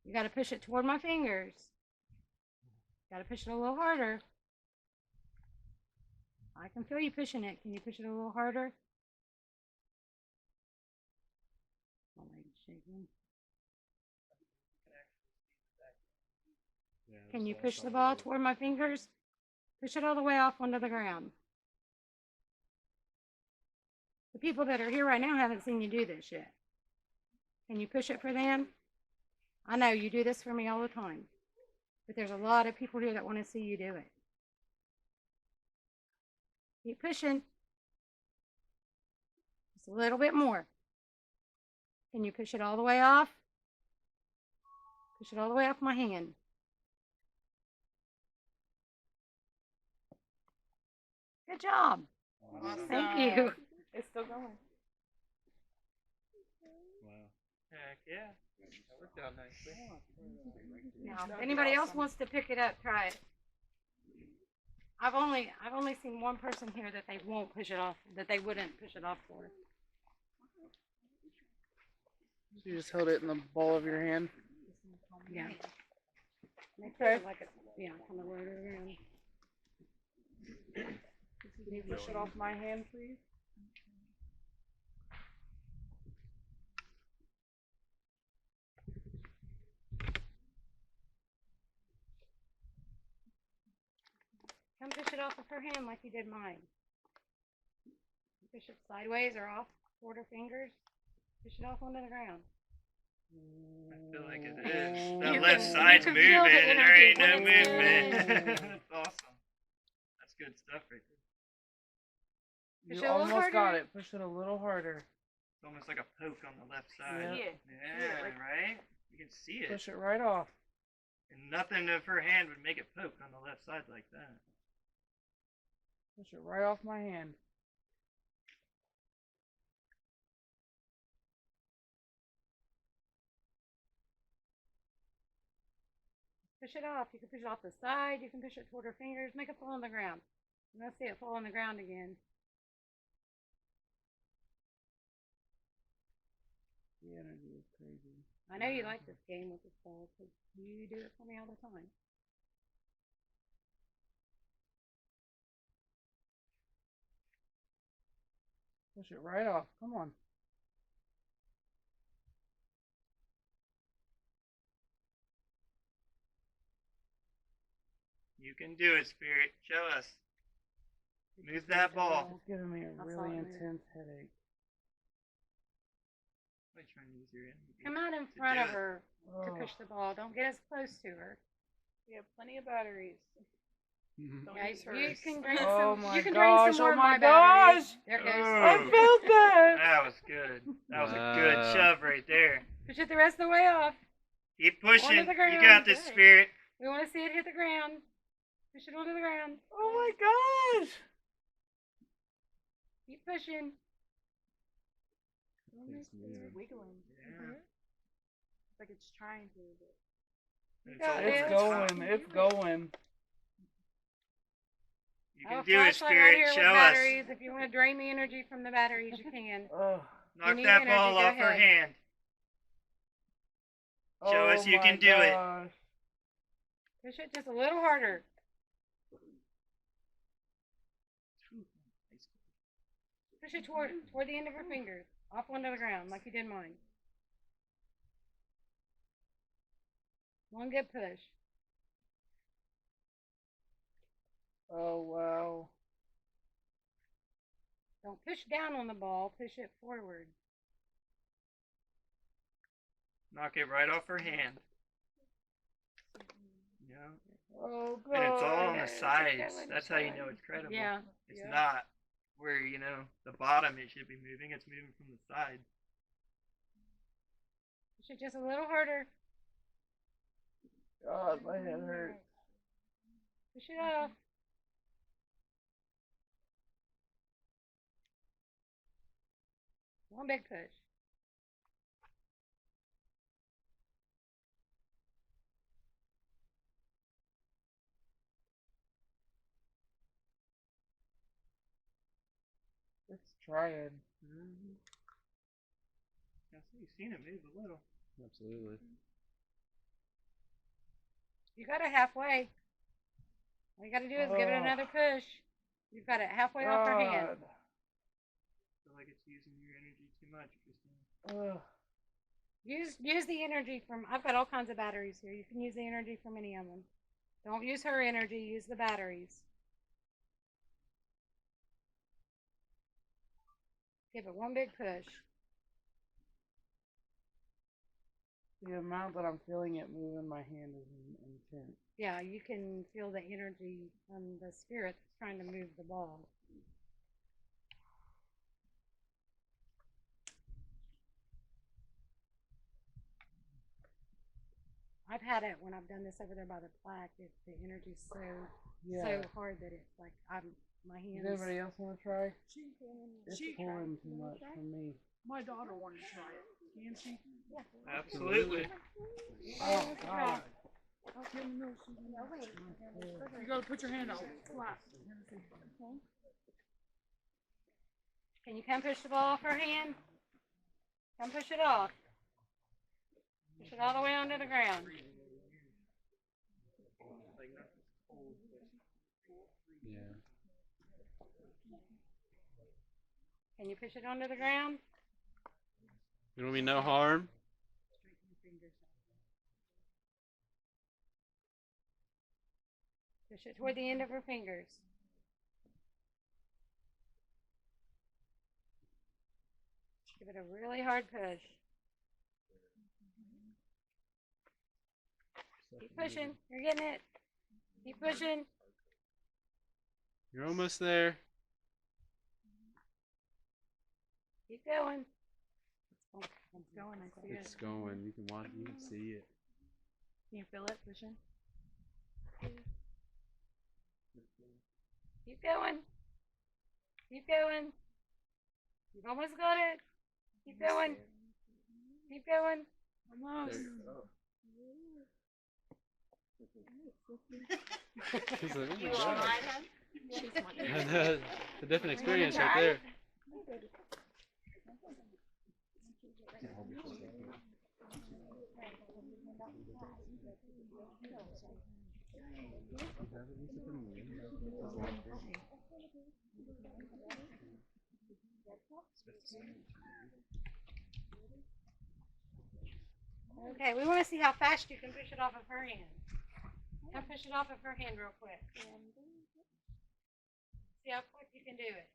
You got to push it toward my fingers. Got to push it a little harder. I can feel you pushing it. Can you push it a little harder? My leg's shaking. Can you push the ball toward my fingers? Push it all the way off onto the ground. The people that are here right now haven't seen you do this yet. Can you push it for them? I know you do this for me all the time, but there's a lot of people here that want to see you do it. Keep pushing. Just a little bit more. Can you push it all the way off? Push it all the way off my hand. Good job. Awesome. Thank you. It's still going. Wow. Heck yeah. That worked out nicely. Now, if anybody else wants to pick it up, try it. I've only seen one person here that they won't push it off, that they wouldn't push it off for. You just held it in the ball of your hand. Yeah. Okay. Like yeah, kind of roll it around. Can you push it off my hand, please? Come push it off of her hand like you did mine. Push it sideways or off toward her fingers. Push it off onto the ground. I feel like it is. You That can- left you side's can moving feel the and there energy ain't no when it's movement. moving. That's awesome. That's good stuff right there. Push You it a little almost got harder. it. Push it a little harder. It's almost like a poke on the left side. Yeah. Yeah, right? You can see it. Push it right off. And nothing of her hand would make it poke on the left side like that. Push it right off my hand. Push it off. You can push it off the side. You can push it toward her fingers. Make it fall on the ground. I'm going to see it fall on the ground again. The energy is crazy. I know you like this game with this ball because you do it for me all the time. Push it right off. Come on. You can do it, Spirit. Show us. Move that ball. It's giving me a I saw really it move. intense headache. Why are you trying to use your energy? Come out in front do of it. her to Oh. push the ball. Don't get as close to her. We have plenty of batteries. Don't Yeah, use you hers. can drink Oh some. my You can drink gosh, some more oh of my my batteries. gosh. There it goes. I Oh. felt that. That was good. That was a good Wow. shove right there. Push it the rest of the way off. Keep pushing. Onto the You ground. got this, Good. Spirit. We want to see it hit the ground. Push it onto the ground. Oh my gosh. Keep pushing. It's moving. Wiggling. Yeah. It's like it's trying to. But It's got all it. It's over going. top. It's going. You can Oh, do it, flashlight Spirit. right here with Show us. batteries. If you want to drain the energy from the batteries, you can. Ugh. Knock need that energy, ball go off her ahead. hand. Show us you my can do it. gosh. Push it just a little harder. Push it toward the end of her fingers, off onto the ground, like you did mine. One good push. Oh wow. Don't push down on the ball. Push it forward. Knock it right off her hand. Yeah. Oh god. And it's all on the It's sides. going That's how you know it's credible. Yeah. It's Yeah. not where, the bottom it should be moving. It's moving from the side. Push it just a little harder. God, my head hurts. Push it off. One big push. It's trying. Mm-hmm. I see you've seen it move a little. Absolutely. You got it halfway. All you got to do is give it another push. You've got it halfway off her hand. I feel like it's using your energy too much, Christine. Use the energy from. I've got all kinds of batteries here. You can use the energy from any of them. Don't use her energy. Use the batteries. Give it one big push. The amount that I'm feeling it move in my hand is intense. Yeah, you can feel the energy from the spirit that's trying to move the ball. I've had it when I've done this over there by the plaque. The energy's so hard that it's like my hands. Does anybody else want to try? It's She pulling too much from me. My daughter wanted to try it. Can she? Yeah. Absolutely. Oh God! You gotta put your hand out flat. Can you come push the ball off her hand? Come push it off. Push it all the way onto the ground. Yeah. Can you push it onto the ground? You don't mean no harm? Push it toward the end of her fingers. Give it a really hard push. Keep pushing. You're getting it. Keep pushing. You're almost there. Keep going. It's going. I see It's it. going. You can watch. You can see it. Can you feel it pushing? Keep going. Keep going. You've almost got it. Keep going. Keep going. Almost. There you go. She's like, oh my God. It's a different experience right there. Okay, we want to see how fast you can push it off of her hand. Now push it off of her hand real quick. See how quick you can do it.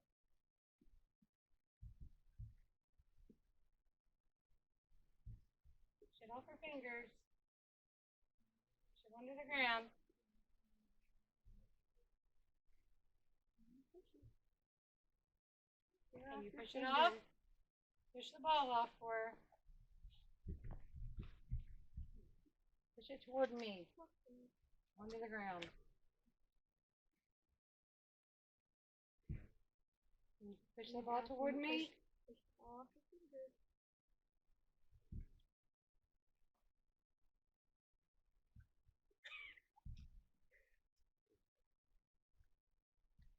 Push it off her fingers. Push it onto the ground. Can you push it off? Push the ball off for her. Push it toward me. Onto the ground. Can you push the ball toward me?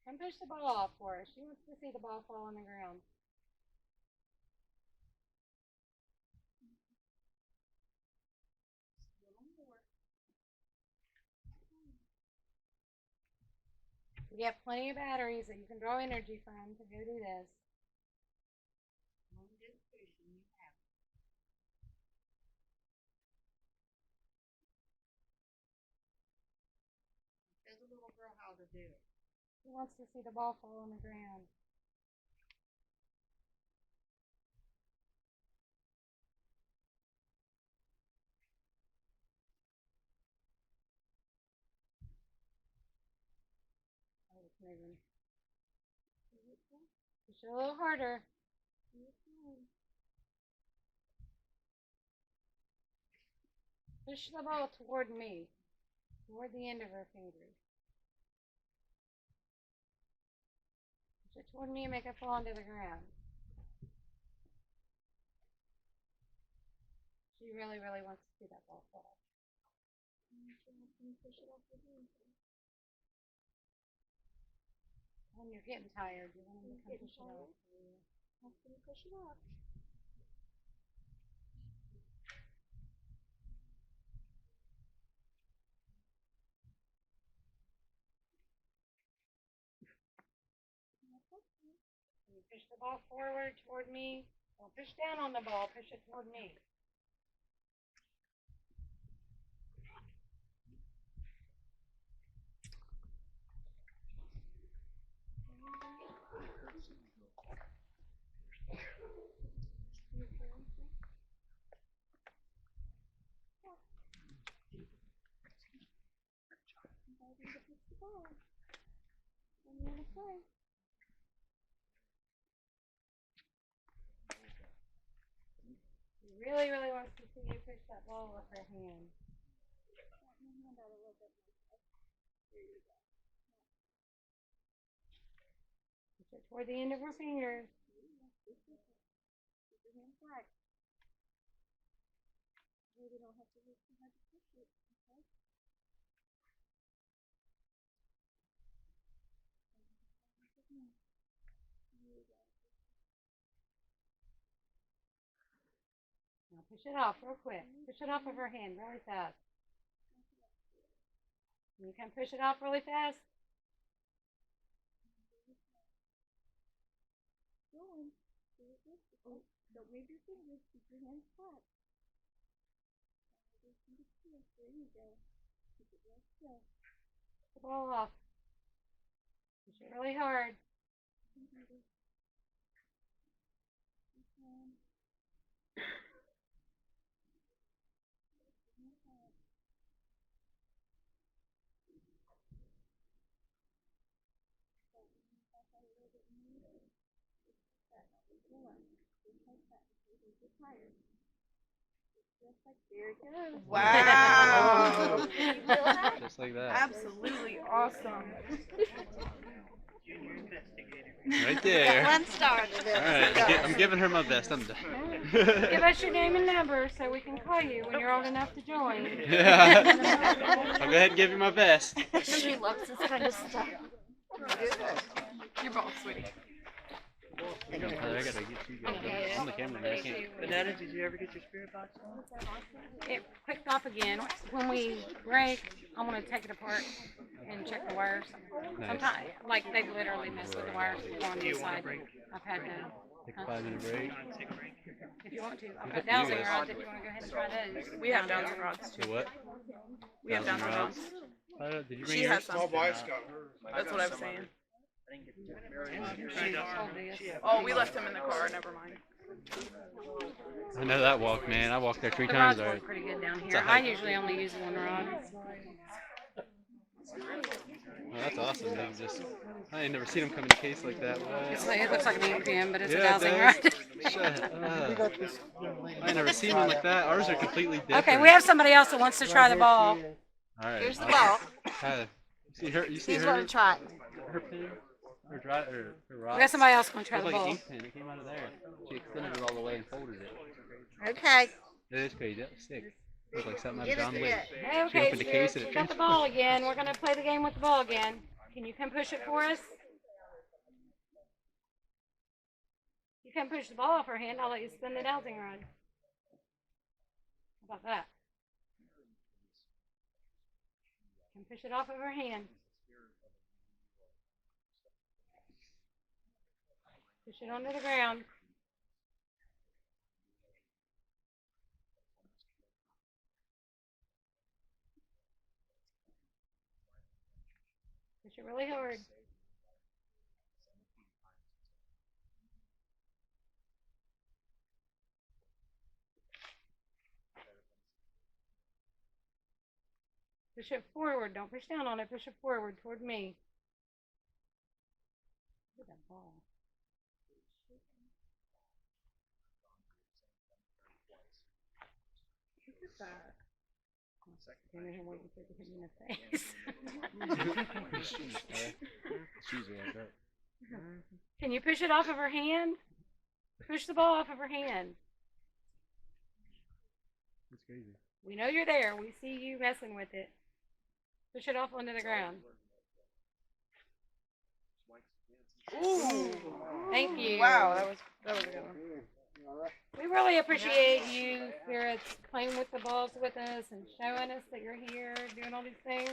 Come push the ball off for her. She wants to see the ball fall on the ground. You have plenty of batteries that you can draw energy from to go do this. Show the little girl how to do it. She wants to see the ball fall on the ground. Oh, it's moving. Push it a little harder. Push the ball toward me, toward the end of her fingers. Push it toward me and make it fall onto the ground. She really, really wants to see that ball fall. When you're getting tired, you want them to come push it off for you. you push the ball forward toward me? Don't push down on the ball. Push it toward me. He really, really wants to see you push that ball with her hand. Push it toward the end of her fingers. Now push it off real quick. Push it off of her hand really fast. You can push it off really fast. Don't move your fingers. Keep your hands flat. There you go. Keep it real still. Push the ball off. Push it really hard. There it goes. Wow. Just like that. Absolutely awesome. Junior investigator. Right there. One star. Alright, I'm giving her my best. I'm done. Give us your name and number so we can call you when you're old enough to join. Yeah. I'll go ahead and give you my best. She loves this kind of stuff. You're both sweetie. I gotta get you guys. I'm the cameraman. I can't. Banana, did you ever get your spirit box on? It clicked off again. When we break, I'm going to take it apart and check the wires. Nice. Sometimes, like, they literally mess with the wires on Do the you want a side. break? I've had to, Take a 5-minute break. Take a break. if you want to. I've It's got up to you dowsing guys. rods if you want to go ahead and try those. We have dowsing rods So too. what? We have Dowsing dowsing rods. Did you bring She yours? has some. That's what I was saying. Oh, we left him in the car. Never mind. I know that walk, man. I walked there 3 The times rods work already. pretty good down It's a here. I hike. usually only use one rod. Oh, that's awesome. They just, I ain't never seen them come in a case like that. What? It looks like an ink pen, but it's a Yeah, dowsing it rod. does. Shut up. I ain't never seen one like that. Ours are completely different. Okay, we have somebody else that wants to try the ball. All right. Here's the ball. You see her? You see He's her? going to try it. Her pin? Her dry? Her rod? We have somebody else going to try It the was like an ball. ink pen. It came out of there. She extended it all the way and folded it. Okay. It is crazy. That was sick. It was like something out of Give it John to Wick. it. She Okay, opened the case and we it got the ball again. We're going to play the game with the ball again. Can you come push it for us? You can push the ball off her hand. I'll let you spin the dowsing rod. How about that? You can push it off of her hand. Push it onto the ground. Push it really hard. Push it forward. Don't push down on it. Push it forward toward me. Look at that ball. Look at that. Standing here waiting for it to hit me in the face. She's like that. Can you push it off of her hand? Push the ball off of her hand. That's crazy. We know you're there. We see you messing with it. Push it off onto the ground. Ooh. Thank you. Wow, that was a good one. We really appreciate you, spirits, playing with the balls with us and showing us that you're here, doing all these things.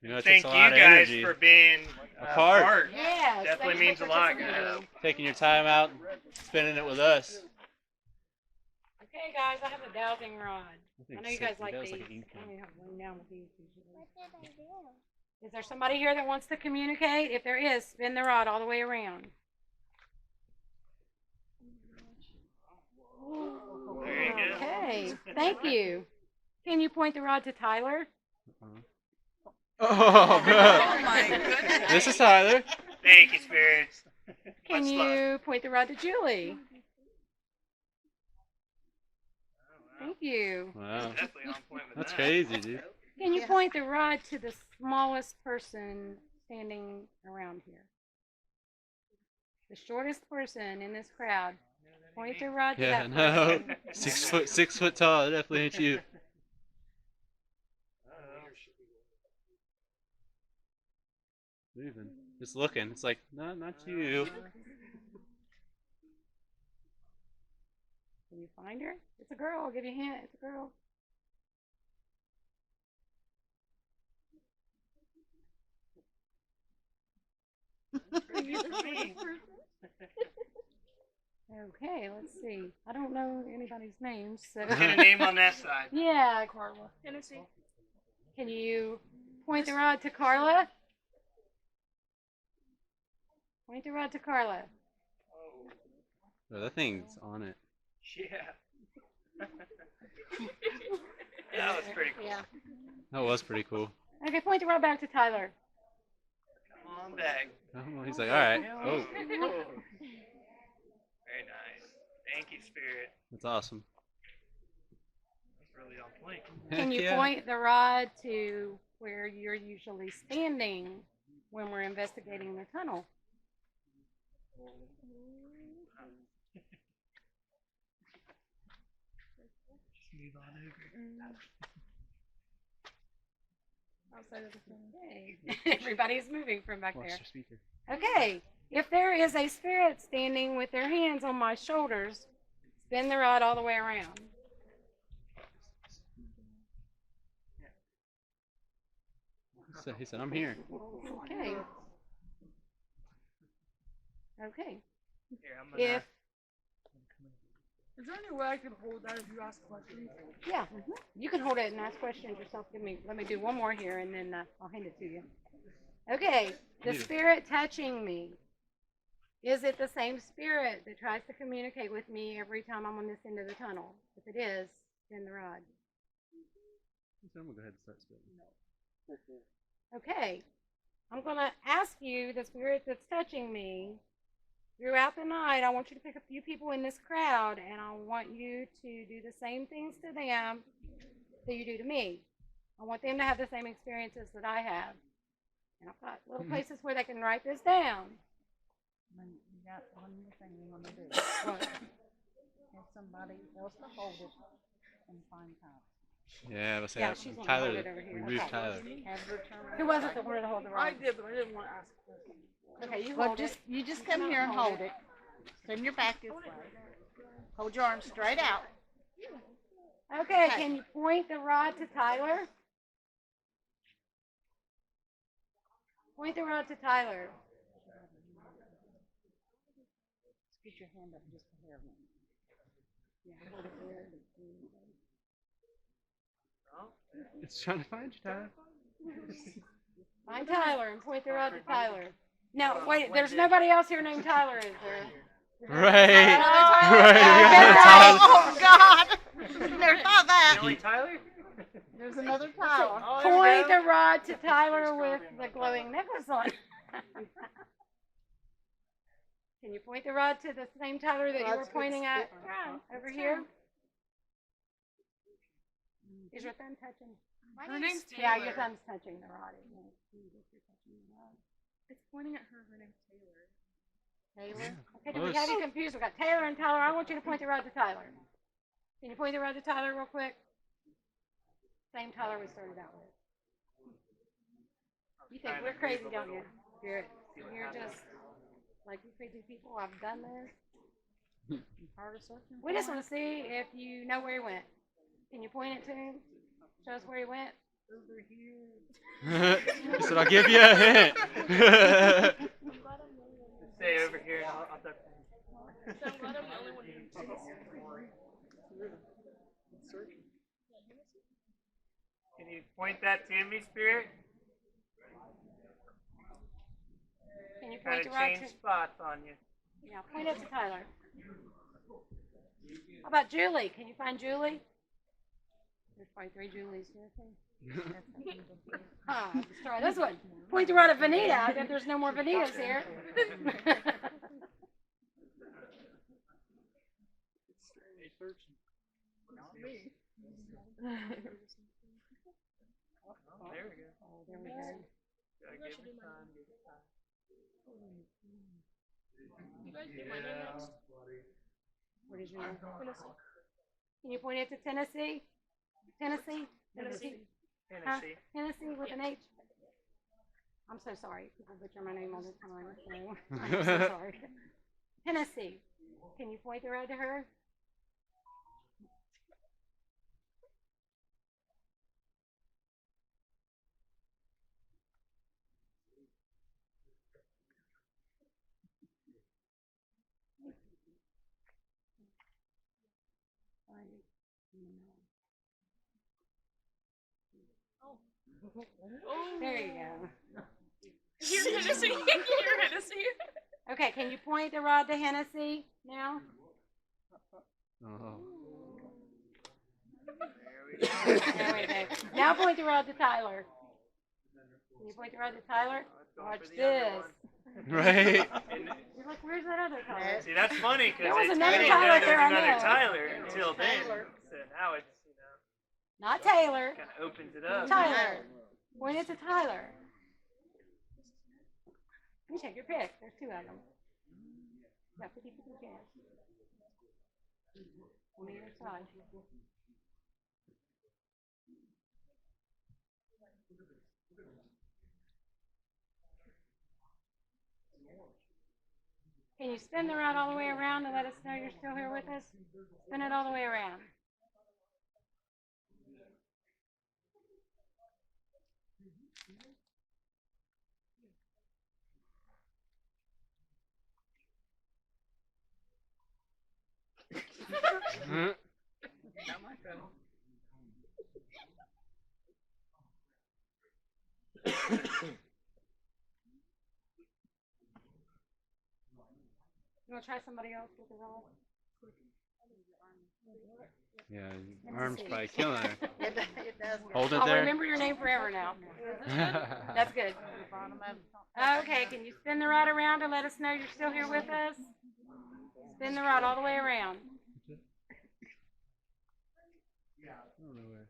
You know, it Thank takes you a lot of guys energy. for being A part. part. Yes, Definitely thanks means for a lot, participating. guys. Taking your time out, spending it with us. Okay, guys, I have a dowsing rod. I know you guys like that these. was like an ink I pen. only have one down with these usually. What did I do? Is there somebody here that wants to communicate? If there is, spin the rod all the way around. There you go. Okay, thank you. Can you point the rod to Tyler? Oh, good. Oh my goodness. This is Tyler. Thank you, spirits. Can Much you love. point the rod to Julie? Oh, wow. Thank you. Wow. Definitely on point with That's that. crazy, dude. Can you point the rod to the smallest person standing around here? The shortest person in this crowd. Point the rod to Yeah, that no. person. 6 foot tall. That definitely ain't you. Moving. Just looking. It's like, no, not you. Can you find her? It's a girl. I'll give you a hint. It's a girl. Okay, let's see. I don't know anybody's names, so. Let's get a name on that side. Yeah, Carla. Tennessee. Can you point the rod to Carla? Point the rod to Carla. Oh, that thing's on it. Yeah. That was pretty cool. Yeah. That was pretty cool. Okay, point the rod back to Tyler. Come on back. Oh, he's like, all right. Oh, Very nice. Thank you, Spirit. that's awesome. That's really on point. Can you Heck yeah. point the rod to where you're usually standing when we're investigating the tunnel? Just move on over. Outside of the phone. Okay. Everybody's moving from back Watch there. your speaker. Okay. If there is a spirit standing with their hands on my shoulders, spin the rod all the way around. He said, I'm here. Okay. Okay. Here, I'm gonna. If Is there any way I can hold that if you ask questions? yeah, you can hold it and ask questions yourself. Let me do one more here, and then I'll hand it to you. Okay. The spirit touching me. Is it the same spirit that tries to communicate with me every time I'm on this end of the tunnel? If it is, spin the rod. I'm gonna go ahead and start spinning. Okay. I'm going to ask you, the spirit that's touching me, throughout the night, I want you to pick a few people in this crowd, and I want you to do the same things to them that you do to me. I want them to have the same experiences that I have. And I've got little places where they can write this down. You got one more thing you want to do. What? Have somebody else to hold it and find time. Yeah, let's say Yeah, she's gonna Tyler. hold it over here. Remove Okay. Tyler. Have her turn. Who was it that wanted to hold the I rod? did, but I didn't want to ask questions. Okay, you Well, hold just it. you just come here and hold it. Turn your back this way. Hold your arms straight out. Okay, can you point the rod to Tyler? Point the rod to Tyler. Scoot your hand up just a hair. It's trying to find you, Tyler. Find Tyler and point the rod to Tyler. No, wait, there's nobody else here named Tyler, is there? Right. Right. Oh God! Never thought that. Really, Tyler? There's another Tyler. Oh, there we Point go. the rod to Tyler with the glowing necklace on. Can you point the rod to the same Tyler that you were pointing at over here? Is your thumb touching? Her name's Yeah, Taylor. your thumb's touching the rod. It's pointing at her. Her name's Taylor. Taylor? Okay, do we have you confused? We've got Taylor and Tyler. I want you to point the rod to Tyler. Can you point the rod to Tyler real quick? Same Tyler we started out with. You think we're crazy, don't you? You're just like you crazy people. I've done this. We just want to see if you know where he went. Can you point it to him? Show us where he went. over here. He said, I'll give you a hint. Stay over here and I'll duck. Can you point that to me, Spirit? Can you Kind point of the rod change to? spots on you. Yeah, point it to Tyler. How about Julie? Can you find Julie? There's probably 3 Julies here. Ah, let's try this one. Point the rod at Vanita. I bet there's no more Vanitas here. Oh, there we go. Oh, there we go. Gotta give her time. Give her time. You guys do my name next. What is your name? Tennessee. Can you point it to Tennessee? Tennessee? Tennessee? Huh? Tennessee. Tennessee with an H? I'm so sorry. People butcher my name all the time. So I'm so sorry. Tennessee. Can you point the rod to her? There you go. You're Hennessy. You're Hennessy. Okay, can you point the rod to Hennessy now? Oh. There we go. Now point the rod to Tyler. Can you point the rod to Tyler? Watch this. Right. You're like, where's that other Tyler? See, that's funny There because was I another didn't Tyler know there there, I was another know. Tyler until then. So now it's, Not Taylor. kind of opens it up. Tyler. Point it to Tyler. You take your pick. There's 2 of them. You got 50-50 chance. On either side. Can you spin the rod all the way around and let us know you're still here with us? Spin it all the way around. You want to try somebody else with the rod? Yeah, your arm's probably killing her. It does. Hold it I'll there. remember your name forever now. That's good. Okay, can you spin the rod around to let us know you're still here with us? Spin the rod all the way around. I don't know where.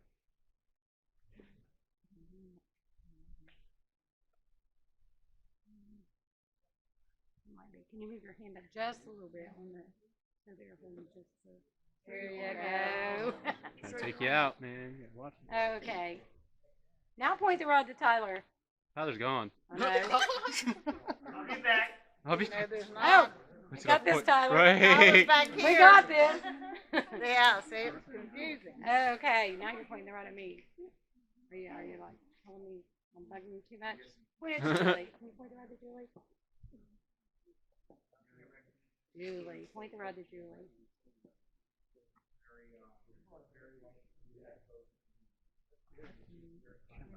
Can you move your hand up just a little bit on the so there, just so. There you go. Trying to take you out, man. You gotta watch it. Okay. Now point the rod to Tyler. Tyler's gone. I know. I'll be back. I'll be. No, there's Oh, not. we got this, Tyler. Right. Back We here. got this. Yeah, see, it was confusing. Okay, now you're pointing the rod at me. Are you like telling me I'm bugging you too much? Point it to Julie. Can you point the rod to Julie? Julie. Point the rod to Julie.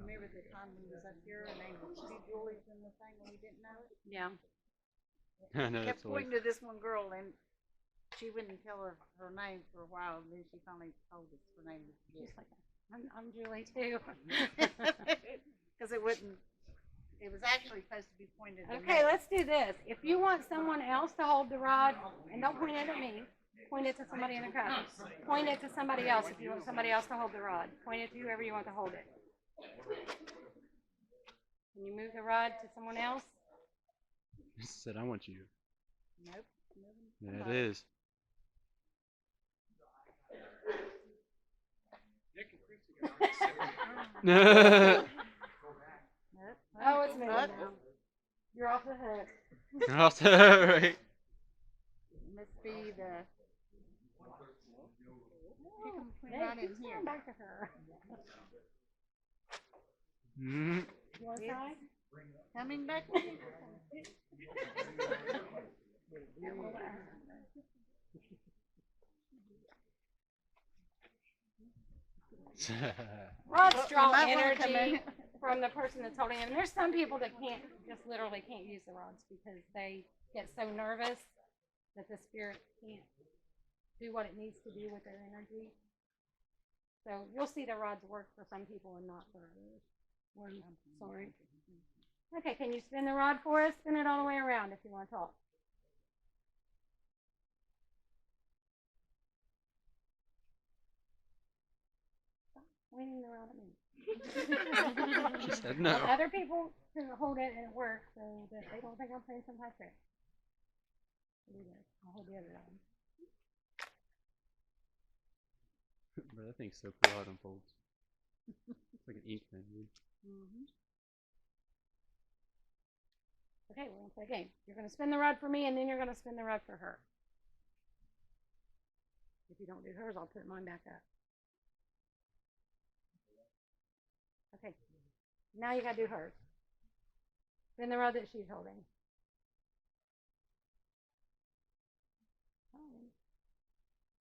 Remember the time we was up here and they would see Julie's in the thing and we didn't know it? Yeah. I know Kept that's hilarious. pointing to this one girl and she wouldn't tell her name for a while and then she finally told us her name was She's like, I'm Julie too. because it wouldn't. It was actually supposed to be pointed at Okay, me. let's do this. If you want someone else to hold the rod, and don't point it at me, point it to somebody in the crowd. Point it to somebody else if you want somebody else to hold the rod. Point it to whoever you want to hold it. Can you move the rod to someone else? He said, I want you. Nope. Yeah, it is. Nope. Oh, it's moving Nope. now. You're off the hook. Right. Must be the. Oh, Put hey, right in keep here. going back to her. Mhm. You want to try? Coming back. Rods Well, you draw might wanna come energy in. from the person that's holding them. There's some people that can't, just literally can't use the rods because they get so nervous that the spirit can't do what it needs to do with their energy. So you'll see the rods work for some people and not for others. Sorry. Okay, can you spin the rod for us? Spin it all the way around if you want to talk. Stop pointing the rod at me. She said no. Other people can hold it and it works so that they don't think I'm playing some high trick. I'll hold the other one. Bro, that thing's so cool how it unfolds. It's like an ink pen, dude. Okay, we're gonna play a game. You're gonna spin the rod for me, and then you're gonna spin the rod for her. If you don't do hers, I'll put mine back up. Okay. Now you gotta do hers. Spin the rod that she's holding. Oh,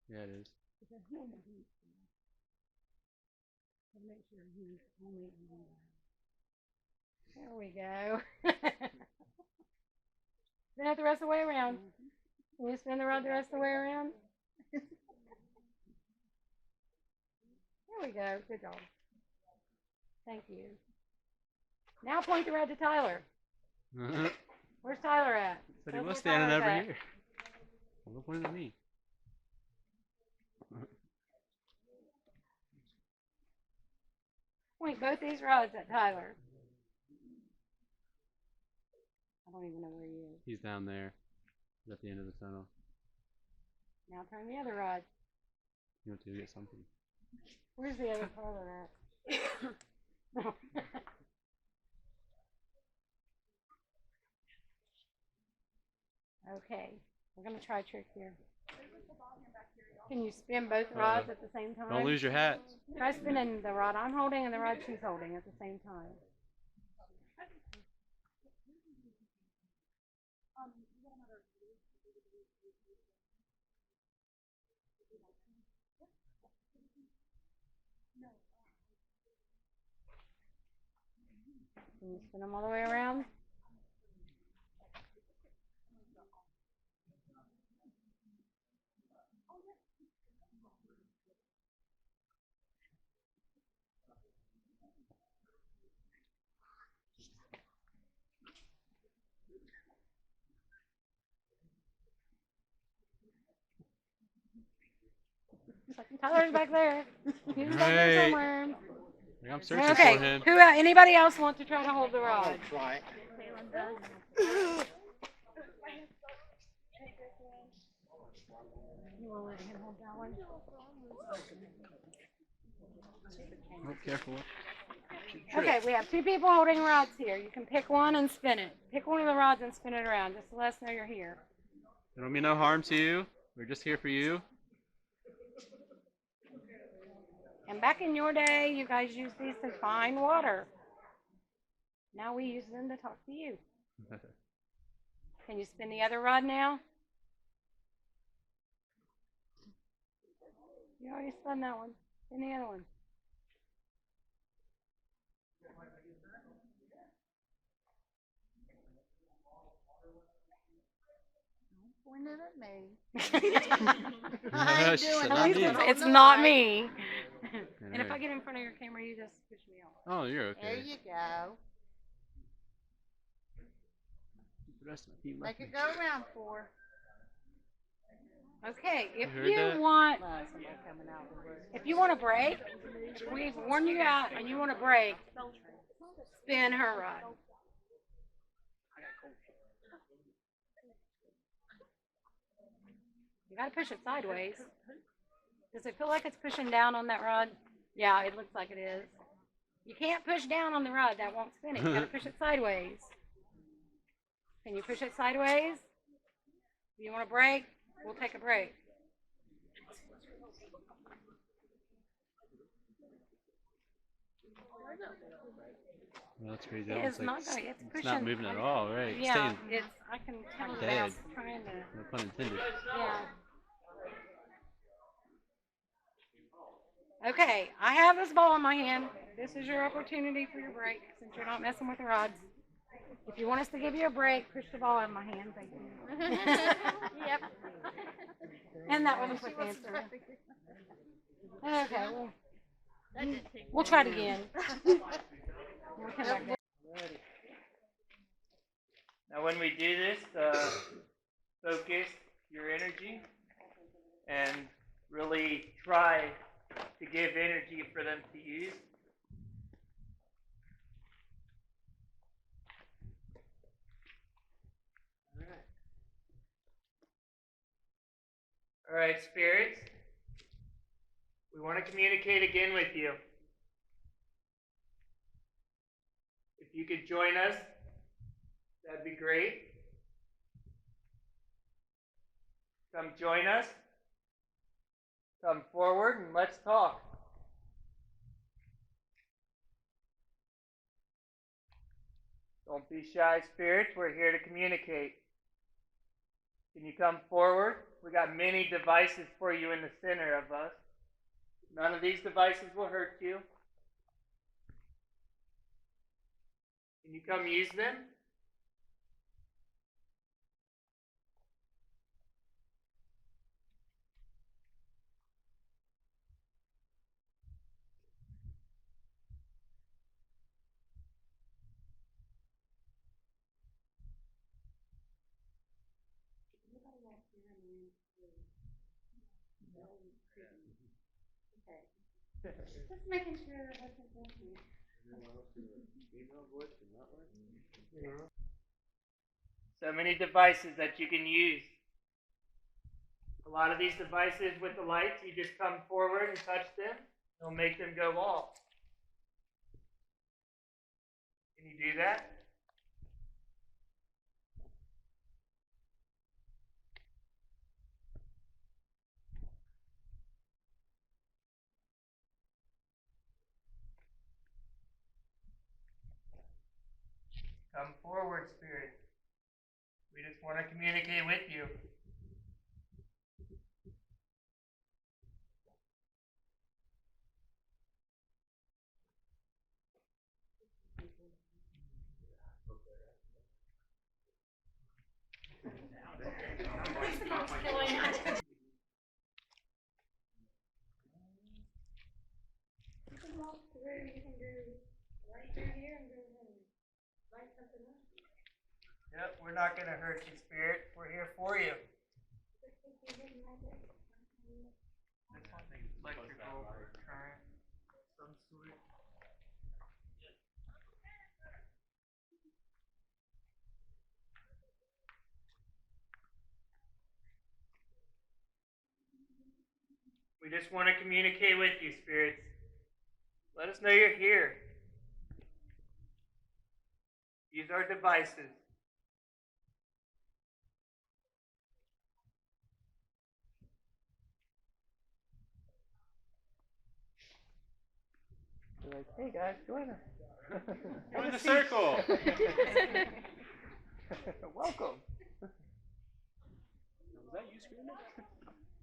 Yeah, it is. it's a hand that he's so make sure he's only on that. There we go. Spin it the rest of the way around. Can you spin the rod the rest of the way around? There we go. Good job. Thank you. Now point the rod to Tyler. Where's Tyler at? Said he Tell us was where standing Tyler's over at. here. Well, pointed at me. Point both these rods at Tyler. I don't even know where he is. He's down there. He's at the end of the tunnel. Now turn the other rod. You want to get something? Where's the other Tyler at? Okay, we're gonna try a trick here. Can you spin both rods at the same time? Don't lose your hats. Try spinning the rod I'm holding and the rod she's holding at the same time. Can you spin them all the way around? Tyler's back there. He's back there Right. somewhere. I'm searching Okay. for him. Who? Anybody else want to try to hold the rod? Try it. You want to let him hold that one? Oh, careful. Okay, we have two people holding rods here. You can pick one and spin it. Pick one of the rods and spin it around, just to let us know you're here. There don't be no harm to you. We're just here for you. And back in your day, you guys used these to find water. Now we use them to talk to you. Can you spin the other rod now? You already spun that one. Spin the other one. Don't point it at me. I ain't She doing said At not least me. it's not me. And if Alright. I get in front of your camera, you just push me off. Oh, you're There okay. you go. The rest of my team Make left it me. go around for. Okay, if You heard you that? want, Somebody coming out of the woods. if you want to break, we've worn you out, and you want to break, spin her rod. You gotta push it sideways. Does it feel like it's pushing down on that rod? Yeah, it looks like it is. You can't push down on the rod, that won't spin it. You gotta push it sideways. Can you push it sideways? Do you want to break? We'll take a break. Well, that's crazy. That It's one's like, not going. It's it's pushing. not moving at all, right? It's Yeah, staying it's. I can tell that dead. it's trying to. No pun intended. Yeah. Okay, I have this ball in my hand. This is your opportunity for your break since you're not messing with the rods. If you want us to give you a break, push the ball out of my hand. Thank you. Yep. And that was a quick answer. Okay, well, That didn't take we'll try it again. We'll come back down. Now, when we do this, focus your energy and really try to give energy for them to use. All right, spirits. We want to communicate again with you. If you could join us, that'd be great. Come join us. Come forward and let's talk. Don't be shy, spirits. We're here to communicate. Can you come forward? We got many devices for you in the center of us. None of these devices will hurt you. Can you come use them? Just making sure it wasn't working. So many devices that you can use. A lot of these devices with the lights, you just come forward and touch them. It'll make them go off. Can you do that? Come forward, Spirit. We just want to communicate with you. You can walk through, you can do right through here and go right something else. Yep, we're not going to hurt you, Spirit. We're here for you. Electrical current, some sort. We just want to communicate with you, spirits. Let us know you're here. Use our devices. They're like, hey guys, join us. Join the circle. Welcome. Was that you screaming?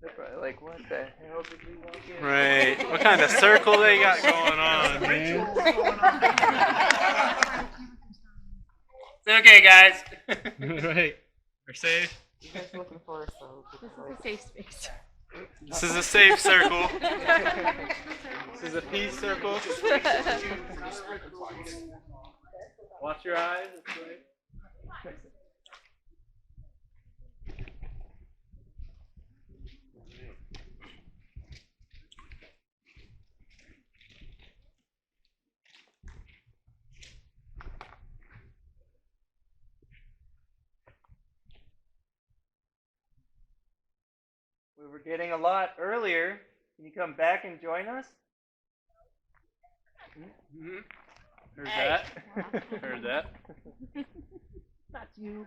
They're probably like, what the hell did we walk in? Right. What kind of circle they got going on, man? It's okay, guys. Right. We're safe. You guys looking for us, so This is a safe space. This is a safe circle. This is a peace circle. Watch your eyes. That's right. We were getting a lot earlier. Can you come back and join us? Mm-hmm. Heard that. Heard that. Not you.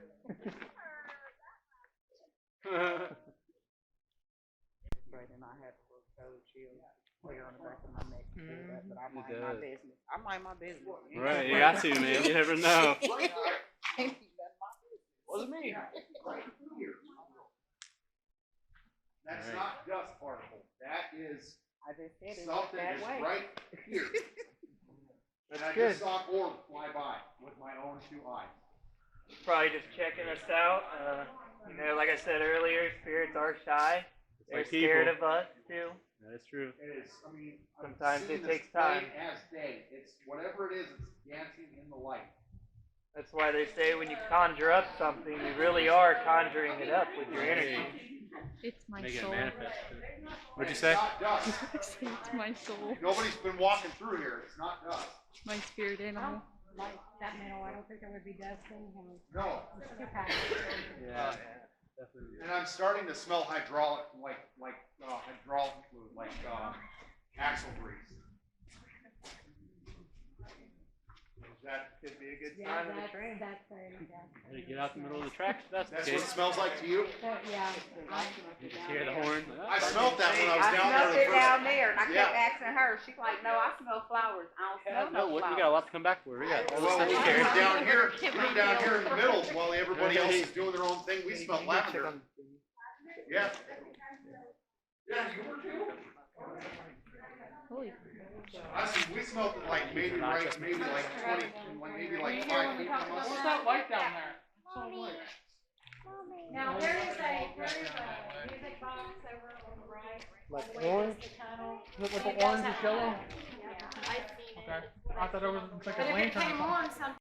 Right, and I had a little cold chill here on the back of my neck. Mhm. that, but I It mind my does. business. I mind my business. Right, you got to, man. You never know. Wasn't me. That's Alright. not dust particle. That is I just said it something that that's way. right here. And I good. just saw Gordon fly by with my own 2 eyes. Probably just checking us out. You know, like I said earlier, spirits are shy. It's They're like scared people. of us too. That is true. It is, I mean, I've Sometimes seen it this takes time. plain as day. It's whatever it is, it's dancing in the light. That's why they say when you conjure up something, you really are conjuring it up with your energy. It's my Make it soul. manifest. What'd you It's say? not dust. It's my soul. Nobody's been walking through here. It's not dust. My spirit animal. Like that metal, I don't think there would be dust in him. No. Okay. Yeah. Definitely. And I'm starting to smell hydraulic, hydraulic fluid, like axle grease. That Could be a good Yeah, sign of the train. that's very, Gotta get out the middle of the tracks. That's the That's what case. it smells like to you? yeah. You just hear the horn. I smelled that when I was down there smelled the it first down there, and I kept Yeah. asking her. She's like, "No, I smell flowers. I don't smell No, no we got a flowers." lot to come back for. We got all this Well, stuff we to were carry. down here, we're down here in the middle while everybody else is doing their own thing. We smelled lavender. Yeah. Yeah, you were too. Holy. We smelled it like maybe like 20, maybe like 5 feet from What's us. that light down there? So light. Now, there is a music box over on the right. Like all the way orange? against the tunnel. With And the it does orange have and yellow? Yeah, I've seen it. Okay. I thought it was like But a if it lantern or came something. on, some